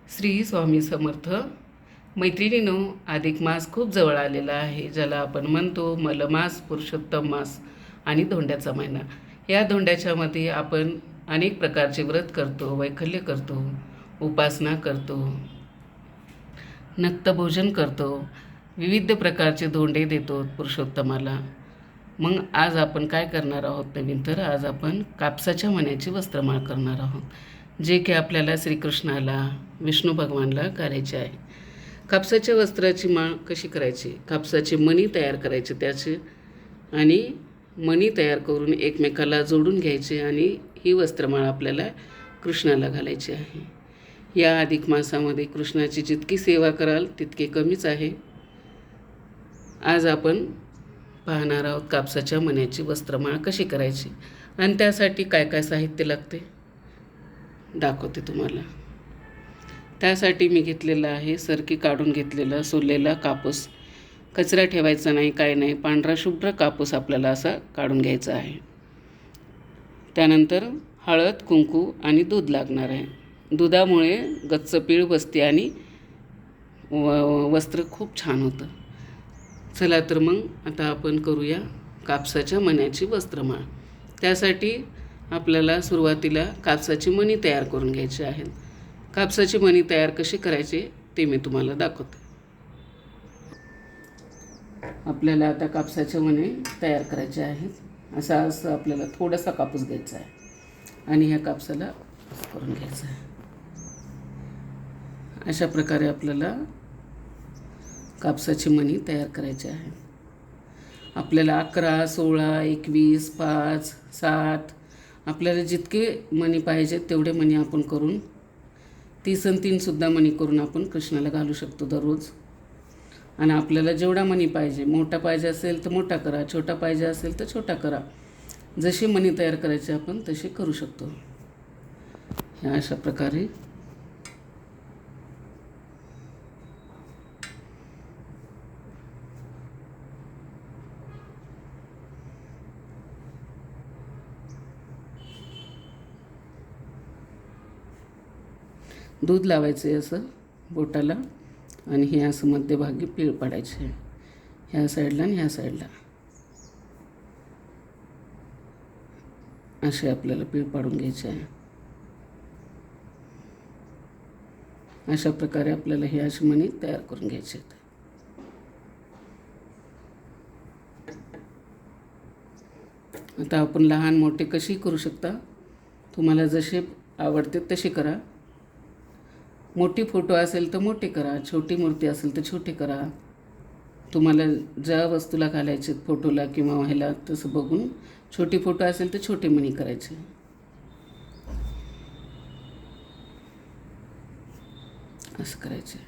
श्री स्वामी समर्थ. मैत्रिणींनो, अधिक मास खूप जवळ आलेला आहे, ज्याला आपण म्हणतो मलमास, पुरुषोत्तम मास आणि धोंड्याचा महिना. या धोंड्याच्यामध्ये आपण अनेक प्रकारचे व्रत करतो, वैकल्य करतो, उपासना करतो, नक्तभोजन करतो, विविध प्रकारचे धोंडे देतो पुरुषोत्तमाला. मग आज आपण काय करणार आहोत नवीन, तर आज आपण कापसाच्या मण्याची वस्त्रमाळ करणार आहोत, जे की आपल्याला श्रीकृष्णाला, विष्णू भगवानला घालायचे आहे. कापसाच्या वस्त्राची माळ कशी करायची? कापसाचे मणी तयार करायचे त्याचे, आणि मणी तयार करून एकमेकाला जोडून घ्यायचे, आणि ही वस्त्रमाळ आपल्याला कृष्णाला घालायची आहे. या अधिक मासामध्ये कृष्णाची जितकी सेवा कराल तितके कमीच आहे. आज आपण पाहणार आहोत कापसाच्या मण्याची वस्त्रमाळ कशी करायची, आणि त्यासाठी काय काय साहित्य लागते दाखवते तुम्हाला. त्यासाठी मी घेतलेला आहे सरकी काढून घेतलेला सोललेला कापूस. कचरा ठेवायचा नाही, काय नाही, पांढरा शुभ्र कापूस आपल्याला असा काढून घ्यायचा आहे. त्यानंतर हळद, कुंकू आणि दूध लागणार आहे. दुधामुळे गच्च पीळ बसते आणि वस्त्र खूप छान होतं. चला तर मग आता आपण करूया कापसाच्या मण्याची वस्त्रमाळ. त्यासाठी आपल्याला सुरुवातीला कापसाची मणी तयार करून घ्यायची आहेत. कापसाची मणी तयार कशी करायची ते मी तुम्हाला दाखवते. आपल्याला आता कापसाचे मणी तयार करायचे आहेत. असं आपल्याला थोडासा कापूस घ्यायचा आहे आणि ह्या कापसाला करून घ्यायचं आहे. अशा प्रकारे आपल्याला कापसाची मणी तयार करायची आहे. आपल्याला 11, 16, 21, 5, 7 आपल्याला जितके मणी पाहिजेत तेवढे मणी आपण करून 30 आणि 3 सुद्धा मणी करून आपण कृष्णाला घालू शकतो दररोज. आणि आपल्याला जेवढा मणी पाहिजे, मोठा पाहिजे असेल तर मोठा करा, छोटा पाहिजे असेल तर छोटा करा. जशी मणी तयार करायची आपण तसे करू शकतो. ह्या अशा प्रकारे दूध लावायचं आहे असं बोटाला, आणि हे असं मध्यभागी पीळ पाडायचे आहे, ह्या साईडला आणि ह्या साईडला. असे आपल्याला पीळ पाडून घ्यायचे आहे. अशा प्रकारे आपल्याला हे अशी मणी तयार करून घ्यायचे आहेत. आता आपण लहान मोठे कशी करू शकता, तुम्हाला जसे आवडते तसे करा. मोठी फोटो असेल तर मोठे करा, छोटी मूर्ती असेल तर छोटी करा. तुम्हाला ज्या वस्तूला घालायचे फोटोला किंवा व्हायला तसं बघून, छोटी फोटो असेल तर छोटे मणी करायचे. असं करायचे.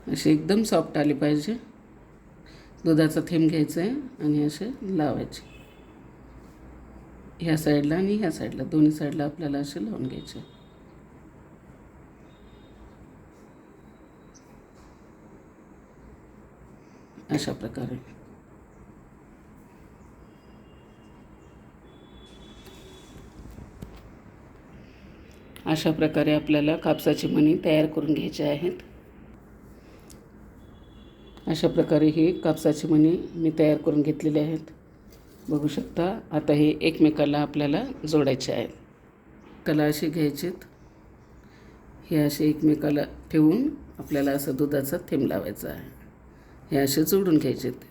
असे एकदम सॉफ्ट आले पाहिजे. दुधाचा थेंब घ्यायचा आहे आणि असे लावायचे ह्या साईडला आणि ह्या साईडला, दोन्ही साईडला आपल्याला असे लावून घ्यायचे. अशा प्रकारे आपल्याला कापसाची मणी तयार करून घ्यायचे आहेत. अशा प्रकारे ही कापसाची मणी मी तयार करून घेतलेले आहेत, बघू शकता. आता हे एकमेकाला आपल्याला जोडायचे आहेत. त्याला असे घ्यायचेत, हे असे एकमेकाला ठेवून आपल्याला असं दुधाचा थेंब लावायचा आहे. हे असे जोडून घ्यायचेत.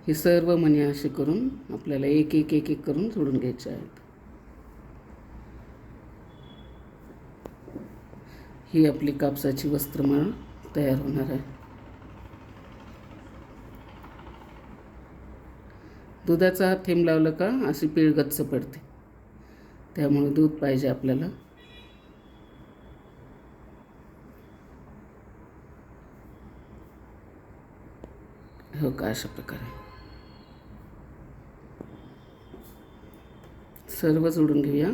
हे सर्व मणी असे करून आपल्याला एक एक एक एक करून जोडून घ्यायचे आहेत. ही आपली कापसाची वस्त्रमाळ तयार होणार आहे. दुधाचा थेंब लावलं का अशी पीळ गच्च पडते, त्यामुळे दूध पाहिजे आपल्याला. हो का, अशा प्रकारे सर्व जोडून घेऊया.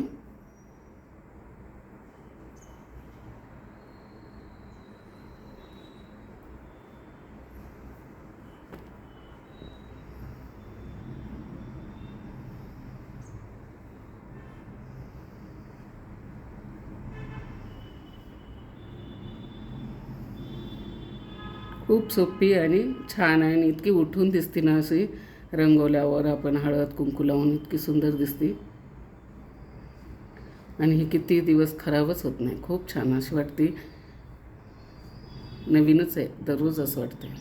खूप सोपी आणि छान आहे आणि इतकी उठून दिसते ना, अशी रंगवल्यावर आपण हळद कुंकू लावून इतकी सुंदर दिसते. आणि ही किती दिवस खराबच होत नाही. खूप छान अशी वाटते, नवीनच आहे दररोज असं वाटते.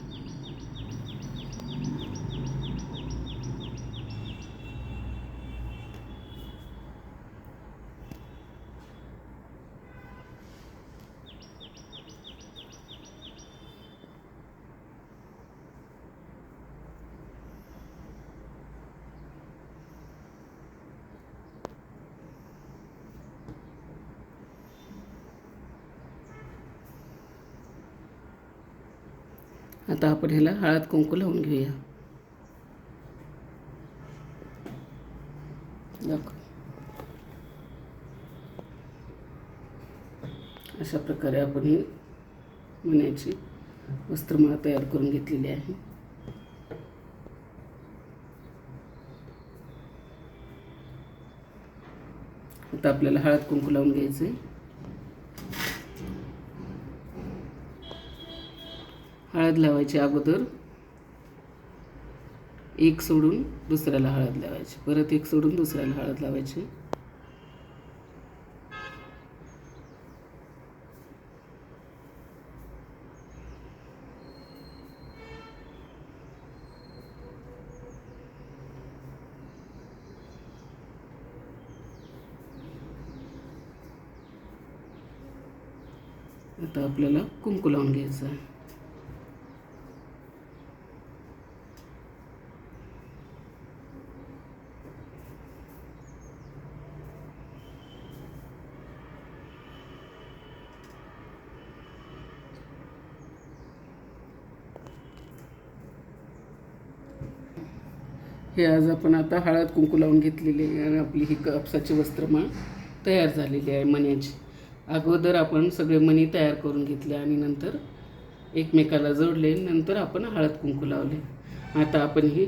आता आपण ह्याला हळद कुंकू लावून घेऊया. दाखव. अशा प्रकारे आपण ही मण्याची वस्त्रमाळा तयार करून घेतलेली आहे. आता आपल्याला हळद कुंकू लावून घ्यायचं आहे. हळद लावायची अगोदर एक सोडून दुसऱ्याला हळद लावायची, परत एक सोडून दुसऱ्याला हळद लावायची. आता आपल्याला कुंकू लावून घ्यायचं आहे. हे आज आपण आता हळद कुंकू लावून घेतलेली आहे आणि आपली ही कापसाची वस्त्रमाळ तयार झालेली आहे मण्याची. अगोदर आपण सगळे मणी तयार करून घेतले आणि नंतर एकमेकाला जोडले, नंतर आपण हळद कुंकू लावले. आता आपण ही